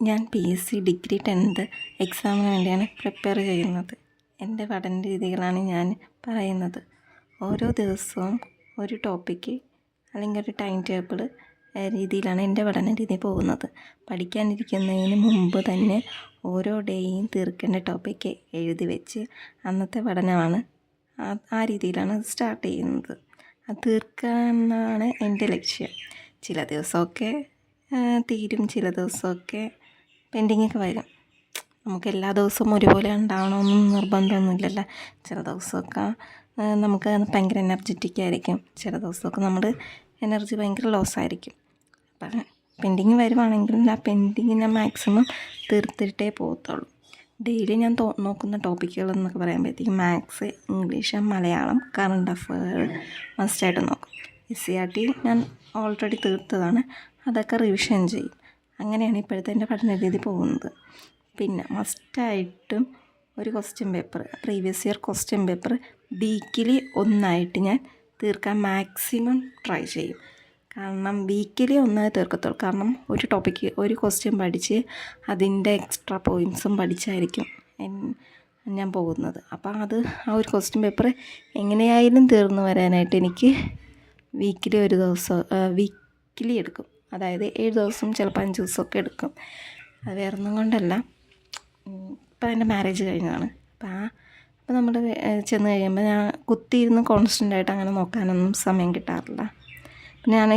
ഞാൻ PSC degree 10th എക്സാമിന് വേണ്ടിയാണ് പ്രിപ്പയർ ചെയ്യുന്നത്. എൻ്റെ പഠന രീതികളാണ് ഞാൻ പറയുന്നത്. ഓരോ ദിവസവും ഒരു ടോപ്പിക്ക് അല്ലെങ്കിൽ ഒരു ടൈം ടേബിൾ രീതിയിലാണ് എൻ്റെ പഠന രീതി പോകുന്നത്. പഠിക്കാനിരിക്കുന്നതിന് മുമ്പ് തന്നെ ഓരോ ഡേയും തീർക്കേണ്ട ടോപ്പിക്ക് എഴുതി വെച്ച് അന്നത്തെ പഠനമാണ് ആ രീതിയിലാണ് സ്റ്റാർട്ട് ചെയ്യുന്നത്. അത് തീർക്കുക എന്നാണ് എൻ്റെ ലക്ഷ്യം. ചില ദിവസമൊക്കെ തീരും, ചില ദിവസമൊക്കെ പെൻഡിങ്ങൊക്കെ വരും. നമുക്ക് എല്ലാ ദിവസവും ഒരുപോലെ ഉണ്ടാവണമെന്ന് നിർബന്ധമൊന്നുമില്ലല്ലോ. ചില ദിവസമൊക്കെ നമുക്ക് ഭയങ്കര എനർജറ്റിക് ആയിരിക്കും, ചില ദിവസമൊക്കെ നമ്മുടെ എനർജി ഭയങ്കര ലോസ് ആയിരിക്കും. അപ്പം പെൻഡിങ് വരുവാണെങ്കിൽ ആ പെൻഡിങ് ഞാൻ മാക്സിമം തീർത്തിട്ടേ പോകത്തുള്ളൂ. ഡെയിലി ഞാൻ നോക്കുന്ന ടോപ്പിക്കുകൾ എന്നൊക്കെ പറയുമ്പോഴത്തേക്കും maths, English, Malayalam, current affair മസ്റ്റായിട്ട് നോക്കും. SCERT ഞാൻ ഓൾറെഡി തീർത്തതാണ്, അതൊക്കെ റിവിഷൻ ചെയ്യും. അങ്ങനെയാണ് ഇപ്പോഴത്തെ എൻ്റെ പഠന രീതി പോകുന്നത്. പിന്നെ മസ്റ്റായിട്ടും ഒരു question paper, previous year question paper weekly ഒന്നായിട്ട് ഞാൻ തീർക്കാൻ മാക്സിമം ട്രൈ ചെയ്യും. കാരണം വീക്കിലി ഒന്നേ തീർക്കത്തുള്ളൂ. കാരണം ഒരു ടോപ്പിക്ക് ഒരു ക്വസ്റ്റ്യൻ പഠിച്ച് അതിൻ്റെ എക്സ്ട്രാ പോയിൻറ്റ്സും പഠിച്ചായിരിക്കും ഞാൻ പോകുന്നത്. അപ്പോൾ ആ ഒരു ക്വസ്റ്റ്യൻ പേപ്പർ എങ്ങനെയായാലും തീർന്നു വരാനായിട്ട് എനിക്ക് വീക്കിലി ഒരു ദിവസം വീക്കിലി എടുക്കും. അതായത് 7 ദിവസം, ചിലപ്പോൾ 5 ദിവസമൊക്കെ എടുക്കും. അത് വേറെ ഒന്നും കൊണ്ടല്ല, ഇപ്പം എൻ്റെ മാരേജ് കഴിഞ്ഞതാണ്. അപ്പോൾ നമ്മൾ ചെന്ന് കഴിയുമ്പോൾ ഞാൻ കുത്തിയിരുന്ന് കോൺസ്റ്റൻ്റായിട്ട് അങ്ങനെ നോക്കാനൊന്നും സമയം കിട്ടാറില്ല. പിന്നെ ഞാൻ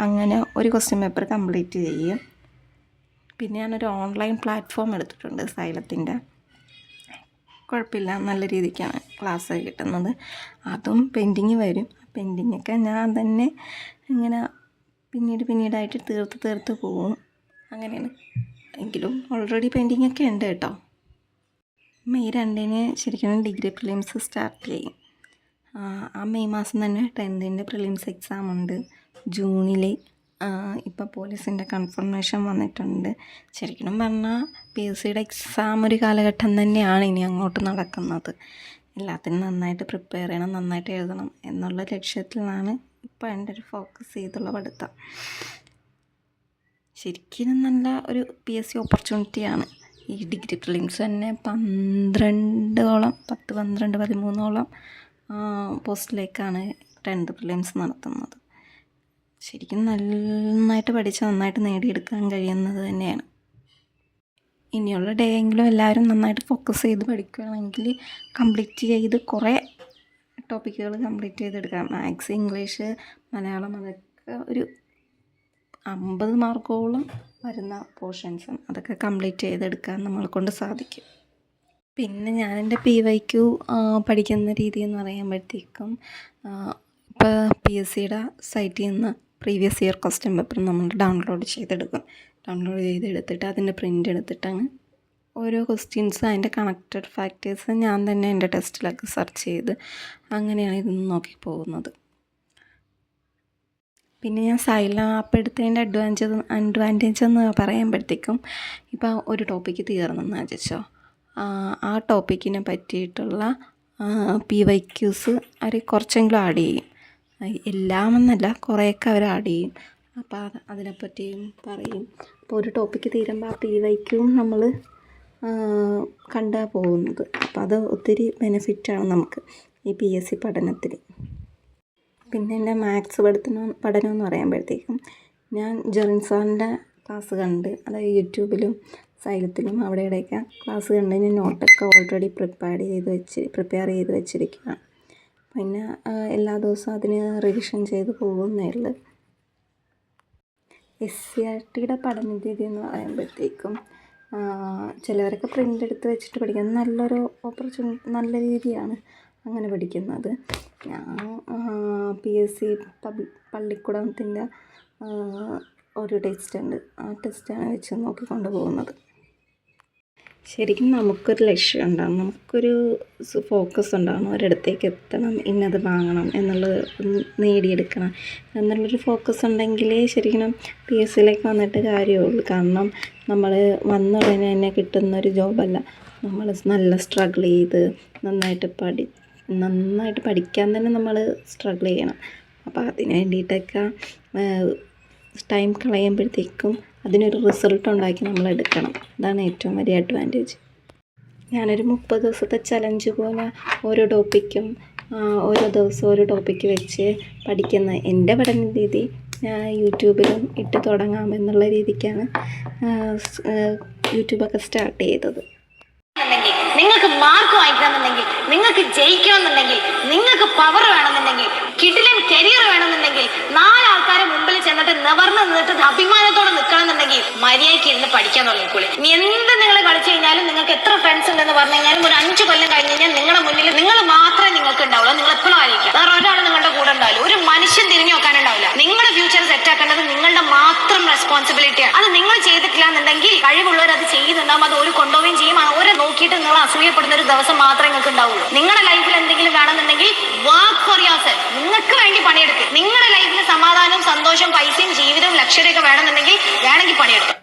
അങ്ങനെ ഒരു ക്വസ്റ്റ്യൻ പേപ്പർ കംപ്ലീറ്റ് ചെയ്യും. പിന്നെ ഞാനൊരു ഓൺലൈൻ പ്ലാറ്റ്ഫോം എടുത്തിട്ടുണ്ട്, സൈലത്തിൻ്റെ. കുഴപ്പമില്ല, നല്ല രീതിക്കാണ് ക്ലാസ് കിട്ടുന്നത്. അതും പെൻഡിങ് വരും. പെൻഡിങ്ങൊക്കെ ഞാൻ തന്നെ ഇങ്ങനെ പിന്നീടായിട്ട് തീർത്ത് പോവും. അങ്ങനെയാണ്. എങ്കിലും ഓൾറെഡി പെൻഡിങ്ങൊക്കെ ഉണ്ട് കേട്ടോ. മെയ് 2 ശരിക്കും ഡിഗ്രി പ്രിലിംസ് സ്റ്റാർട്ട് ചെയ്യും. ആ മെയ് മാസം തന്നെ 10th പ്രിലിംസ് എക്സാം ഉണ്ട്. ജൂണിൽ ഇപ്പോൾ പോലീസിൻ്റെ കൺഫർമേഷൻ വന്നിട്ടുണ്ട്. ശരിക്കും പറഞ്ഞാൽ PSCയുടെ എക്സാം ഒരു കാലഘട്ടം തന്നെയാണ് ഇനി അങ്ങോട്ട് നടക്കുന്നത്. എല്ലാത്തിനും നന്നായിട്ട് പ്രിപ്പയർ ചെയ്യണം, നന്നായിട്ട് എഴുതണം എന്നുള്ള ലക്ഷ്യത്തിലാണ് ഇപ്പോൾ എൻ്റെ ഒരു ഫോക്കസ് ചെയ്തുള്ള പഠിത്തം. ശരിക്കും നല്ല ഒരു PSC ഓപ്പർച്യൂണിറ്റിയാണ്. ഈ ഡിഗ്രി പ്രിലിംസ് തന്നെ 13-13 പോസ്റ്റിലേക്കാണ് 10th പ്രിലിംസ് നടത്തുന്നത്. ശരിക്കും നന്നായിട്ട് പഠിച്ച് നന്നായിട്ട് നേടിയെടുക്കാൻ കഴിയുന്നത് തന്നെയാണ്. ഇനിയുള്ള ഡേ എങ്കിലും എല്ലാവരും നന്നായിട്ട് ഫോക്കസ് ചെയ്ത് പഠിക്കുകയാണെങ്കിൽ കംപ്ലീറ്റ് ചെയ്ത് കുറേ ടോപ്പിക്കുകൾ കംപ്ലീറ്റ് ചെയ്തെടുക്കാം. മാത്സ്, ഇംഗ്ലീഷ്, മലയാളം അതൊക്കെ ഒരു 50 മാർക്കോളം വരുന്ന പോർഷൻസും അതൊക്കെ കംപ്ലീറ്റ് ചെയ്തെടുക്കാൻ നമ്മളെ കൊണ്ട് സാധിക്കും. പിന്നെ ഞാൻ എൻ്റെ PYQ പഠിക്കുന്ന രീതി എന്ന് പറയുമ്പോഴത്തേക്കും ഇപ്പോൾ PSCയുടെ സൈറ്റിൽ നിന്ന് പ്രീവിയസ് ഇയർ ക്വസ്റ്റ്യൻ പേപ്പർ നമ്മൾ ഡൗൺലോഡ് ചെയ്തെടുത്തിട്ട് അതിൻ്റെ പ്രിൻ്റ് എടുത്തിട്ടാണ് ഓരോ ക്വസ്റ്റ്യൻസ് അതിൻ്റെ കണക്റ്റഡ് ഫാക്ടേഴ്സ് ഞാൻ തന്നെ എൻ്റെ ടെസ്റ്റിലൊക്കെ സെർച്ച് ചെയ്ത് അങ്ങനെയാണ് ഇതൊന്ന് നോക്കി പോകുന്നത്. പിന്നെ ഞാൻ സൈലം ആപ്പ് എടുത്തതിൻ്റെ അഡ്വാൻറ്റേജ് എന്ന് പറയുമ്പോഴത്തേക്കും ഇപ്പോൾ ഒരു ടോപ്പിക്ക് തീർന്നെന്ന് വെച്ചോ, ആ ടോപ്പിക്കിനെ പറ്റിയിട്ടുള്ള PYQs അവർ കുറച്ചെങ്കിലും ആഡ് ചെയ്യും. എല്ലാമെന്നല്ല, കുറേയൊക്കെ അവർ ആഡ് ചെയ്യും. അപ്പോൾ അതിനെപ്പറ്റിയും പറയും. അപ്പോൾ ഒരു ടോപ്പിക്ക് തീരുമ്പോൾ ആ PYQ നമ്മൾ കണ്ടാണ് പോകുന്നത്. അപ്പോൾ അത് ഒത്തിരി ബെനിഫിറ്റാണ് നമുക്ക് ഈ PSC പഠനത്തിൽ. പിന്നെ എൻ്റെ മാത്സ് പഠനം എന്ന് പറയുമ്പോഴത്തേക്കും ഞാൻ ജെറിൻ സാറിൻ്റെ ക്ലാസ് കണ്ട്, അതായത് യൂട്യൂബിലും സൈലത്തിലും അവിടെ ഇവിടെയൊക്കെ ക്ലാസ് കണ്ട് ഞാൻ നോട്ടൊക്കെ ഓൾറെഡി പ്രിപ്പയർ ചെയ്ത് വെച്ചിരിക്കുകയാണ്. പിന്നെ എല്ലാ ദിവസവും അതിന് റിവിഷൻ ചെയ്ത് പോകുന്നേ ഉള്ളൂ. SCERTയുടെ പഠന രീതി എന്ന് പറയുമ്പോഴത്തേക്കും ചിലവരൊക്കെ പ്രിൻ്റ് എടുത്ത് വെച്ചിട്ട് പഠിക്കുന്നത് നല്ലൊരു നല്ല രീതിയാണ് അങ്ങനെ പഠിക്കുന്നത്. ഞാൻ PSC പള്ളിക്കുടത്തിൻ്റെ ഒരു ടെസ്റ്റ് ഉണ്ട്, ആ ടെസ്റ്റാണ് വെച്ച് നോക്കിക്കൊണ്ട് പോകുന്നത്. ശരിക്കും നമുക്കൊരു ലക്ഷ്യം ഉണ്ടാകും, നമുക്കൊരു ഫോക്കസ് ഉണ്ടാകണം, ഒരിടത്തേക്ക് എത്തണം, ഇന്നത് വാങ്ങണം എന്നുള്ളത് നേടിയെടുക്കണം എന്നുള്ളൊരു ഫോക്കസ് ഉണ്ടെങ്കിലേ ശരിക്കും PSCയിലേക്ക് വന്നിട്ട് കാര്യമുള്ളൂ. കാരണം നമ്മൾ വന്ന ഉടനെ തന്നെ കിട്ടുന്നൊരു ജോബല്ല. നമ്മൾ നല്ല സ്ട്രഗിൾ ചെയ്ത് നന്നായിട്ട് പഠിക്കാൻ തന്നെ നമ്മൾ സ്ട്രഗിൾ ചെയ്യണം. അപ്പോൾ അതിന് വേണ്ടിയിട്ടൊക്കെ ടൈം കളയുമ്പോഴത്തേക്കും അതിനൊരു റിസൾട്ട് ഉണ്ടാക്കി നമ്മൾ എടുക്കണം. അതാണ് ഏറ്റവും വലിയ അഡ്വാൻറ്റേജ്. ഞാനൊരു 30 ദിവസത്തെ ചലഞ്ച് പോലെ ഓരോ ടോപ്പിക്കും ഓരോ ദിവസവും ഓരോ ടോപ്പിക്ക് വെച്ച് പഠിക്കുന്ന എൻ്റെ പഠന രീതി യൂട്യൂബിലും ഇട്ട് തുടങ്ങാമെന്നുള്ള രീതിക്കാണ് യൂട്യൂബൊക്കെ സ്റ്റാർട്ട് ചെയ്തത്. നിങ്ങൾക്ക് മാർക്ക് വാങ്ങിക്കണമെന്നുണ്ടെങ്കിൽ, നിങ്ങൾക്ക് ജയിക്കണമെന്നുണ്ടെങ്കിൽ, നിങ്ങൾക്ക് പവർ വേണമെന്നുണ്ടെങ്കിൽ, കിടിലൻ കരിയർ വേണമെന്നുണ്ടെങ്കിൽ, 4 ആൾക്കാരെ മുമ്പിൽ ചെന്നിട്ട് നിവർന്ന് നിന്നിട്ട് അഭിമാനത്തോടെ നിൽക്കണമെന്നുണ്ടെങ്കിൽ മര്യാദയ്ക്ക് ഇരുന്ന് പഠിക്കാൻ തുടങ്ങിക്കോളി. ഇനി എന്ത് നിങ്ങൾ കളിച്ചു കഴിഞ്ഞാലും, നിങ്ങൾക്ക് എത്ര ഫ്രണ്ട്സ് ഉണ്ടെന്ന് പറഞ്ഞു കഴിഞ്ഞാലും, ഒരു 5 കൊല്ലം കഴിഞ്ഞ് കഴിഞ്ഞാൽ നിങ്ങളുടെ മുന്നിൽ നിങ്ങൾ മാത്രമേ നിങ്ങൾക്ക് ഉണ്ടാവുള്ളൂ. നിങ്ങൾ എപ്പോഴും ആയിരിക്കും, വേറെ ഒരാൾ നിങ്ങളുടെ കൂടെ ഉണ്ടാവില്ല. ഒരു മനുഷ്യൻ തിരിഞ്ഞു നോക്കാനുണ്ടാവില്ല. നിങ്ങളുടെ ഫ്യൂച്ചർ സെറ്റ് ആക്കേണ്ടത് നിങ്ങളുടെ മാത്രം റെസ്പോൺസിബിലിറ്റിയാണ്. അത് നിങ്ങൾ ചെയ്തിട്ടില്ല എന്നുണ്ടെങ്കിൽ കഴിവുള്ളവർ അത് ചെയ്യുന്നുണ്ടാവും. അത് ഒരു കൊണ്ടുപോവുകയും ചെയ്യും. അവരെ നോക്കിയിട്ട് നിങ്ങൾ അസൂയപ്പെടുന്ന ഒരു ദിവസം മാത്രമേ നിങ്ങൾക്ക് ഉണ്ടാവുള്ളൂ. നിങ്ങളുടെ ലൈഫിൽ എന്തെങ്കിലും വേണമെന്നുണ്ടെങ്കിൽ വർക്ക് ഫോർ യുവർ സെൽഫ്. നിങ്ങൾക്ക് വേണ്ടി പണിയെടുക്കുക. നിങ്ങളുടെ ലൈഫിൽ സമാധാനവും സന്തോഷവും പൈസയും ജീവിതവും ലക്ഷ്യതയൊക്കെ വേണമെന്നുണ്ടെങ്കിൽ വേണമെങ്കിൽ പണിയെടുക്കുക.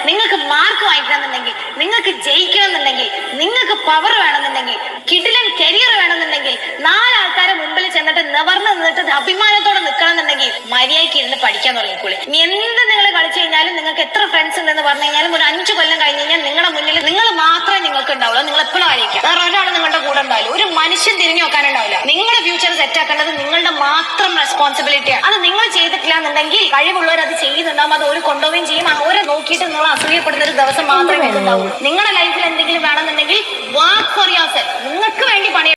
നിങ്ങൾക്ക് മാർക്ക് വാങ്ങിക്കണമെന്നുണ്ടെങ്കിൽ, നിങ്ങൾക്ക് ജയിക്കണമെന്നുണ്ടെങ്കിൽ, നിങ്ങൾക്ക് പവർ വേണമെന്നുണ്ടെങ്കിൽ, കിടിലൻ കരിയർ വേണമെന്നുണ്ടെങ്കിൽ, 4 ആൾക്കാരെ മുമ്പിൽ ചെന്നിട്ട് നിവർന്ന് നിന്നിട്ട് അഭിമാനത്തോടെ നിൽക്കണമെന്നുണ്ടെങ്കിൽ മര്യാദയ്ക്ക് ഇരുന്ന് പഠിക്കാൻ തുടങ്ങിക്കോളി. ഇനി എന്ത് നിങ്ങൾ കളിച്ചു കഴിഞ്ഞാലും, നിങ്ങൾക്ക് എത്ര ഫ്രണ്ട്സ് ഉണ്ടെന്ന് പറഞ്ഞു കഴിഞ്ഞാലും, ഒരു 5 കൊല്ലം കഴിഞ്ഞ് കഴിഞ്ഞാൽ നിങ്ങളുടെ മുന്നിൽ നിങ്ങൾ മാത്രമേ നിങ്ങൾക്ക് ഉണ്ടാവുള്ളൂ. നിങ്ങൾ എപ്പോഴും ആയിരിക്കും, വേറെ ഒരാൾ നിങ്ങളുടെ കൂടെ ഉണ്ടാവില്ല. ഒരു മനുഷ്യൻ തിരിഞ്ഞു നോക്കാനുണ്ടാവില്ല. നിങ്ങളുടെ ഫ്യൂച്ചർ സെറ്റ് ആക്കേണ്ടത് നിങ്ങളുടെ മാത്രം റെസ്പോൺസിബിലിറ്റിയാണ്. അത് നിങ്ങൾ ചെയ്തിട്ടില്ല എന്നുണ്ടെങ്കിൽ കഴിവുള്ളവർ അത് ചെയ്യുന്നുണ്ടാവും. അത് ഒരു കൊണ്ടുപോവുകയും ചെയ്യും. അവരെ നോക്കിയിട്ട് നിങ്ങൾ അസൂയപ്പെടുന്ന ഒരു ദിവസം മാത്രമേ ഉണ്ടാവുള്ളൂ. നിങ്ങളുടെ ലൈഫിൽ എന്തെങ്കിലും വേണമെന്നുണ്ടെങ്കിൽ വർക്ക് ഫോർ യുവർ സെൽഫ്. നിങ്ങൾക്ക് വേണ്ടി പണി